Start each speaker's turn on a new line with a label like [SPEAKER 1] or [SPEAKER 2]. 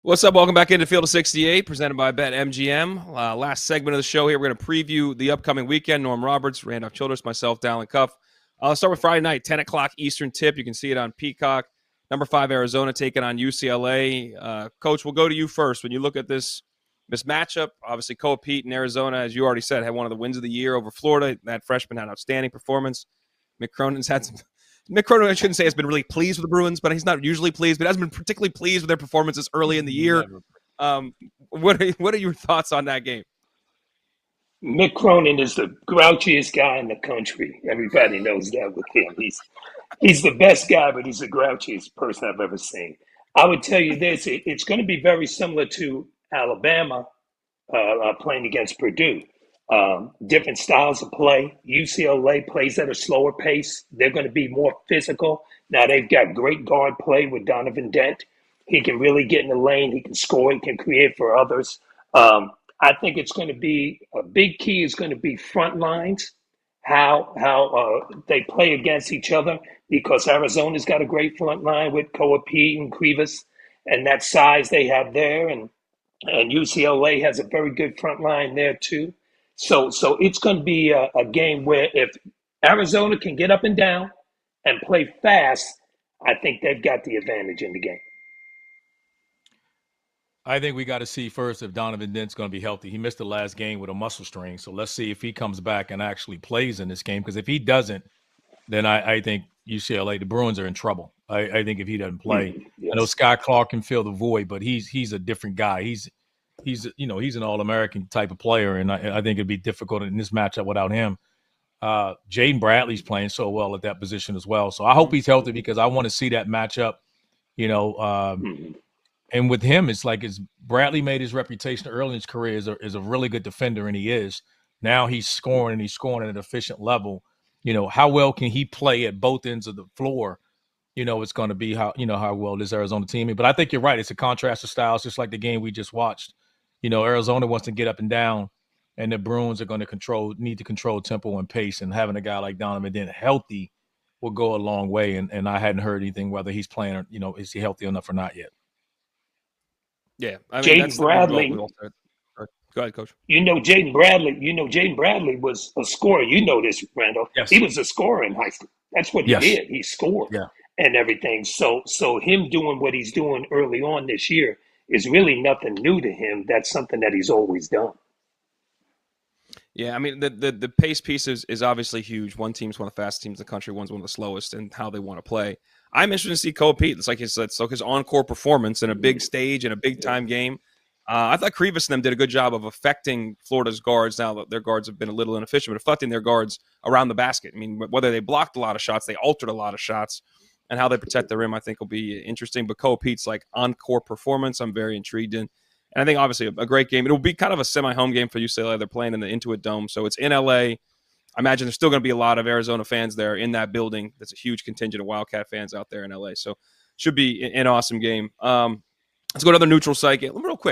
[SPEAKER 1] What's up? Welcome back into Field of 68, presented by BetMGM. Last segment of the show here, we're going to preview the upcoming weekend. Norm Roberts, Randolph Childress, myself, Dallin Cuff. I'll start with Friday night, 10 o'clock Eastern tip. You can see it on Peacock. Number 5, Arizona taking on UCLA. Coach, we'll go to you first. When you look at this matchup, obviously Coa Pete in Arizona, as you already said, had one of the wins of the year over Florida. That freshman had an outstanding performance. Mick Cronin's had some – Mick Cronin, I shouldn't say has been really pleased with the Bruins, but he's not usually pleased, but hasn't been particularly pleased with their performances early in the year. What are your thoughts on that game?
[SPEAKER 2] Mick Cronin is the grouchiest guy in the country. Everybody knows that with him. He's the best guy, but he's the grouchiest person I've ever seen. I would tell you this: it's going to be very similar to Alabama playing against Purdue. Different styles of play. UCLA plays at a slower pace. They're going to be more physical. Now they've got great guard play with Donovan Dent. He can really get in the lane. He can score. He can create for others. I think it's going to be a big key is going to be front lines, how they play against each other, because Arizona's got a great front line with Coa Pete and Krivas and that size they have there, and UCLA has a very good front line there too. So it's going to be a game where if Arizona can get up and down and play fast, I think they've got the advantage in the game.
[SPEAKER 3] I think we got to see first if Donovan Dent's going to be healthy. He missed the last game with a muscle strain, so let's see if he comes back and actually plays in this game. Because if he doesn't, then I think UCLA, the Bruins, are in trouble. I think if he doesn't play,
[SPEAKER 2] Yes.
[SPEAKER 3] I know Sky Clark can fill the void, but he's a different guy. He's an All-American type of player, and I think it'd be difficult in this matchup without him. Jaden Bradley's playing so well at that position as well, so I hope he's healthy because I want to see that matchup. And with him, it's like Bradley made his reputation early in his career as a really good defender, and he is. Now he's scoring, and he's scoring at an efficient level. How well can he play at both ends of the floor? It's going to be how well this Arizona team is. But I think you're right. It's a contrast of styles, just like the game we just watched. Arizona wants to get up and down, and the Bruins are going to need to control tempo and pace. And having a guy like Donovan Dent healthy will go a long way. And I hadn't heard anything whether he's playing or, is he healthy enough or not yet.
[SPEAKER 1] Yeah, I mean,
[SPEAKER 2] Jaden Bradley.
[SPEAKER 1] Go ahead, Coach.
[SPEAKER 2] Jaden Bradley was a scorer. You know this, Randall.
[SPEAKER 3] Yes.
[SPEAKER 2] He was a scorer in high school. That's what he did. He scored and everything. So him doing what he's doing early on this year is really nothing new to him. That's something that he's always done.
[SPEAKER 1] Yeah, I mean, the pace piece is obviously huge. One team's one of the fastest teams in the country, one's one of the slowest, and how they want to play. I'm interested to see Coa Pete. It's like his encore performance in a big stage in a big-time game. I thought Krivas and them did a good job of affecting Florida's guards. Now that their guards have been a little inefficient, but affecting their guards around the basket. I mean, whether they blocked a lot of shots, they altered a lot of shots, and how they protect the rim, I think, will be interesting. But Coa Pete's encore performance, I'm very intrigued in. And I think, obviously, a great game. It'll be kind of a semi-home game for UCLA. They're playing in the Intuit Dome, so it's in L.A. I imagine there's still going to be a lot of Arizona fans there in that building. That's a huge contingent of Wildcat fans out there in L.A., so should be an awesome game. Let's go to another neutral site game. Real quick,